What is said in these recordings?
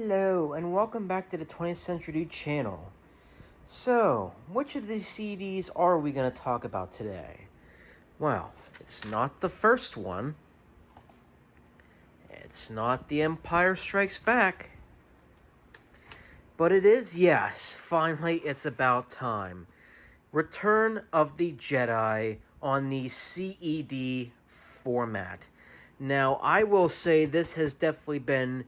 Hello, and welcome back to the 20th Century Dude channel. So, which of these CDs are we going to talk about today? Well, it's not the first one. It's not The Empire Strikes Back. But it is, yes, finally it's about time. Return of the Jedi on the CED format. Now, I will say this has definitely been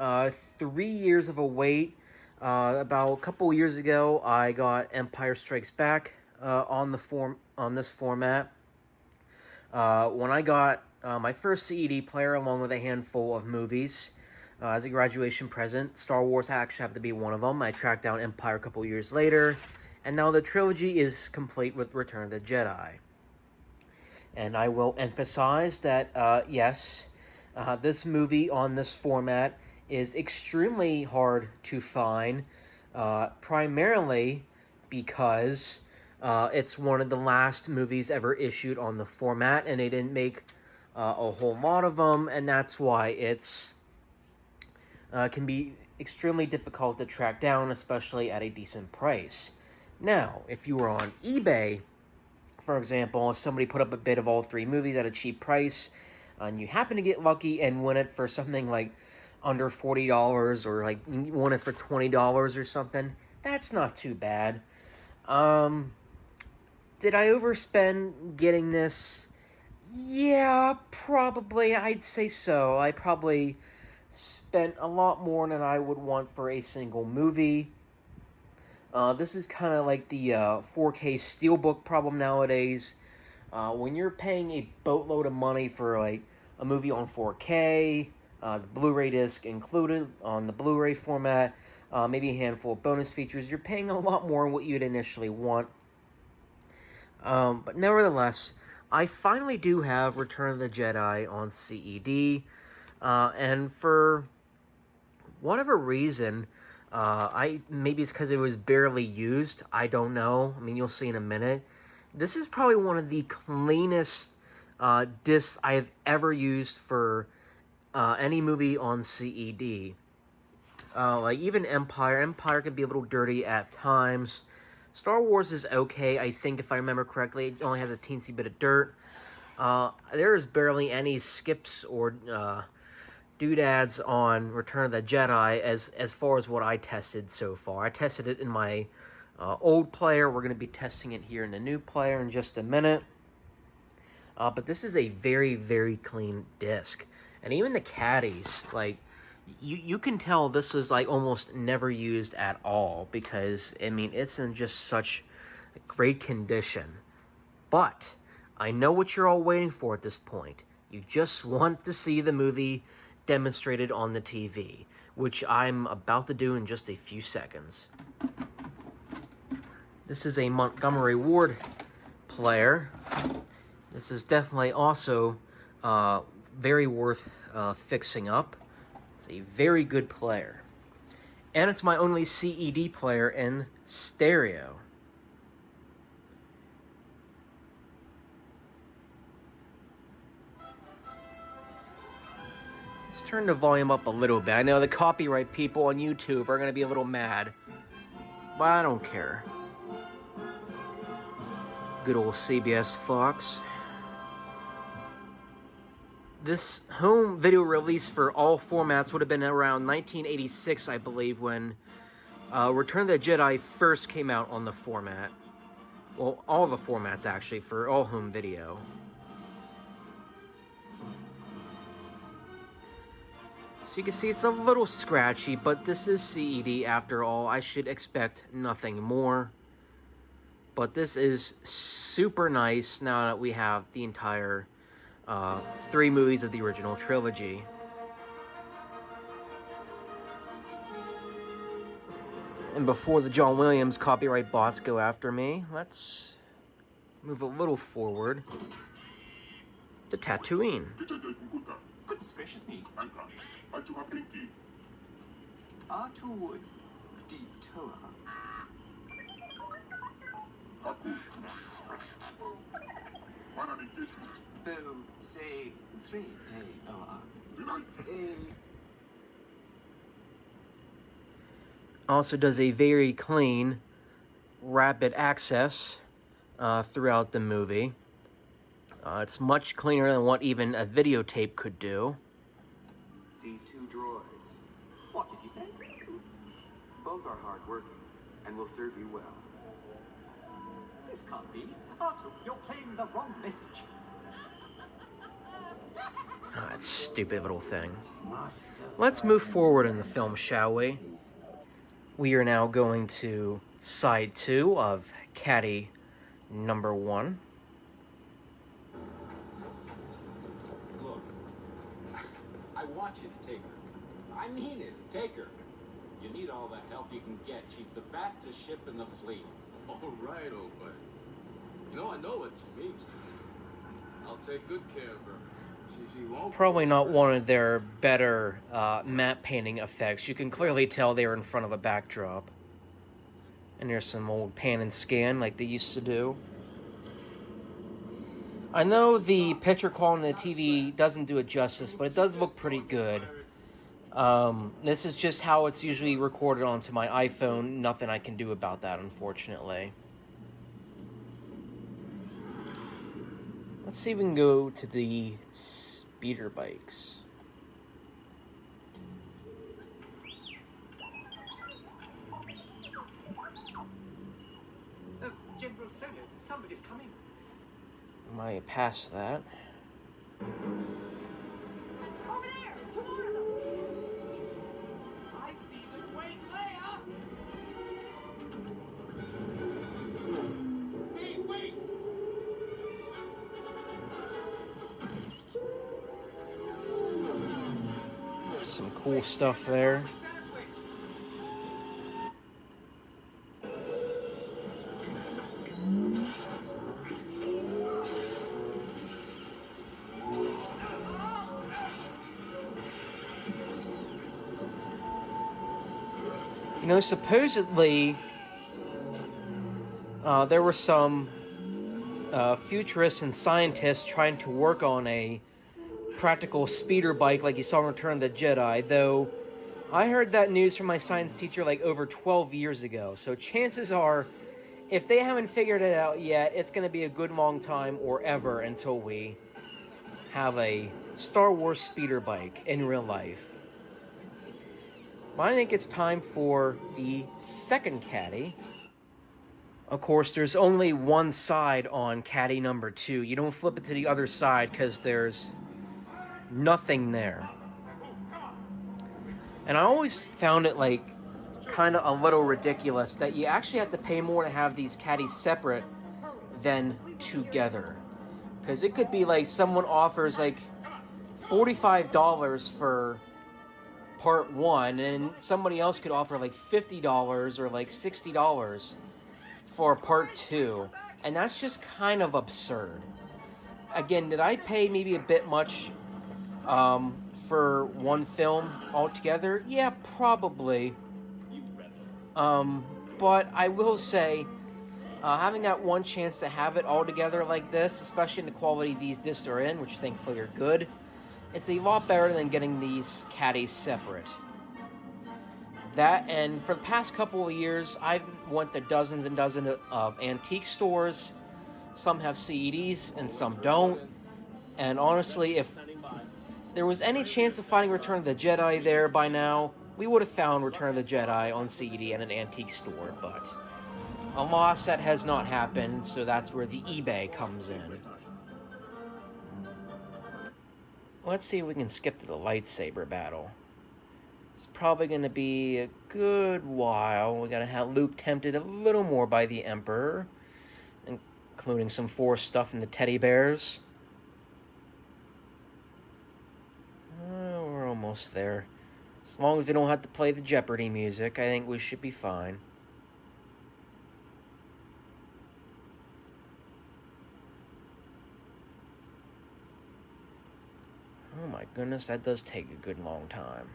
3 years of a wait. About a couple years ago, I got Empire Strikes Back on this format. When I got my first CED player, along with a handful of movies, as a graduation present, Star Wars actually happened to be one of them. I tracked down Empire a couple years later, and now the trilogy is complete with Return of the Jedi. And I will emphasize that, yes, this movie on this format is extremely hard to find, primarily because it's one of the last movies ever issued on the format, and they didn't make a whole lot of them, and that's why it's can be extremely difficult to track down, especially at a decent price. Now, if you were on eBay, for example, if somebody put up a bid of all three movies at a cheap price, and you happen to get lucky and win it for something like under $40, or like won it for $20 or something, that's not too bad. Did I overspend getting this? Yeah, probably. I'd say so. I probably spent a lot more than I would want for a single movie. This is kind of like the 4K Steelbook problem nowadays. When you're paying a boatload of money for like a movie on 4K, the Blu-ray disc included on the Blu-ray format, maybe a handful of bonus features, you're paying a lot more than what you'd initially want. But nevertheless, I finally do have Return of the Jedi on CED, and for whatever reason, maybe it's because it was barely used. I don't know. I mean, you'll see in a minute. This is probably one of the cleanest discs I have ever used for any movie on CED. Like even Empire can be a little dirty at times. Star Wars is okay, I think, if I remember correctly. It only has a teensy bit of dirt. There is barely any skips or doodads on Return of the Jedi as far as what I tested so far. I tested it in my old player. We're going to be testing it here in the new player in just a minute. But this is a very, very clean disc. And even the caddies, like, you can tell this was, like, almost never used at all. Because, I mean, it's in just such great condition. But I know what you're all waiting for at this point. You just want to see the movie demonstrated on the TV, which I'm about to do in just a few seconds. This is a Montgomery Ward player. This is definitely also very worth fixing up. It's a very good player. And it's my only CED player in stereo. Let's turn the volume up a little bit. I know the copyright people on YouTube are going to be a little mad, but I don't care. Good old CBS Fox. This home video release for all formats would have been around 1986, I believe, when Return of the Jedi first came out on the format. Well, all the formats, actually, for all home video. So you can see it's a little scratchy, but this is CED after all. I should expect nothing more. But this is super nice now that we have the entire 3 movies of the original trilogy. And before the John Williams copyright bots go after me, let's move a little forward to Tatooine. Goodness gracious me. R2 detour. Bo, say 3 AOR. Also does a very clean, rapid access throughout the movie. It's much cleaner than what even a videotape could do. These two droids. What did you say? Both are hard-working and will serve you well. This can't be. Artu, you're playing the wrong message. That stupid little thing. Let's move forward in the film, shall we? We are now going to side 2 of Caddy number 1. Look, I want you to take her. I mean it, take her. You need all the help you can get. She's the fastest ship in the fleet. All right, old buddy. You know, I know what she means to me. I'll take good care of her. She won't. Probably not one of their better matte painting effects. You can clearly tell they were in front of a backdrop. And there's some old pan and scan like they used to do. I know the picture quality on the TV doesn't do it justice, but it does look pretty good. This is just how it's usually recorded onto my iPhone. Nothing I can do about that, unfortunately. Let's see if we can go to the speeder bikes. General Solo, somebody's coming. Might pass that. Over there! Two more of them! I see them. Wait, Leia! Hey, wait! Some cool stuff there. You know, supposedly, there were some futurists and scientists trying to work on a practical speeder bike like you saw in Return of the Jedi, though I heard that news from my science teacher like over 12 years ago. So chances are, if they haven't figured it out yet, it's going to be a good long time or ever until we have a Star Wars speeder bike in real life. But I think it's time for the second caddy. Of course, there's only one side on caddy number 2. You don't flip it to the other side because there's nothing there. And I always found it like kind of a little ridiculous that you actually have to pay more to have these caddies separate than together. Because it could be like someone offers like $45 for part 1 and somebody else could offer like $50 or like $60 for part 2. And that's just kind of absurd. Again, did I pay maybe a bit much for one film altogether? Yeah, probably. But I will say, having that one chance to have it all together like this, especially in the quality these discs are in, which thankfully are good, it's a lot better than getting these caddies separate. That, and for the past couple of years, I've went to dozens and dozens of antique stores. Some have CEDs and some don't. And honestly, if there was any chance of finding Return of the Jedi there by now, we would have found Return of the Jedi on CD at an antique store, but alas, that has not happened, so that's where the eBay comes in. Let's see if we can skip to the lightsaber battle. It's probably going to be a good while. We're going to have Luke tempted a little more by the Emperor, including some Force stuff in the teddy bears. We're almost there. As long as we don't have to play the Jeopardy music, I think we should be fine. Oh my goodness, that does take a good long time.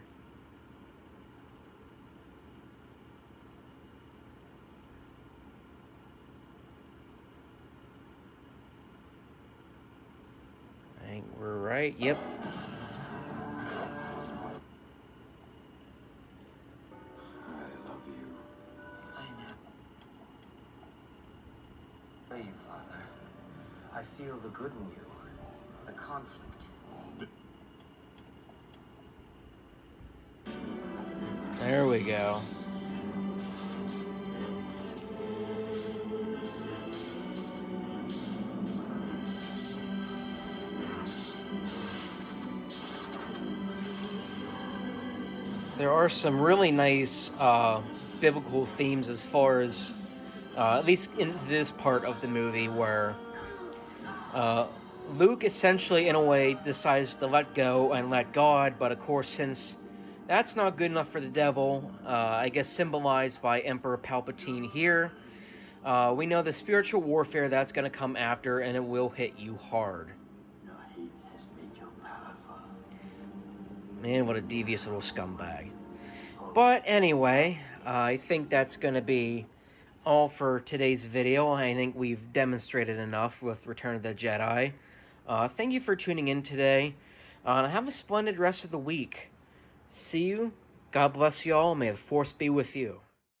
I think we're right. Yep. I love you. obey you, Father. I feel the good in you. The conflict. There we go. There are some really nice biblical themes as far as, at least in this part of the movie, where Luke essentially, in a way, decides to let go and let God, but of course, since that's not good enough for the devil, I guess symbolized by Emperor Palpatine here, we know the spiritual warfare that's going to come after, and it will hit you hard. Your hate has made you powerful. Man, what a devious little scumbag. But anyway, I think that's going to be all for today's video. I think we've demonstrated enough with Return of the Jedi. Thank you for tuning in today. Have a splendid rest of the week. See you. God bless you all. May the Force be with you.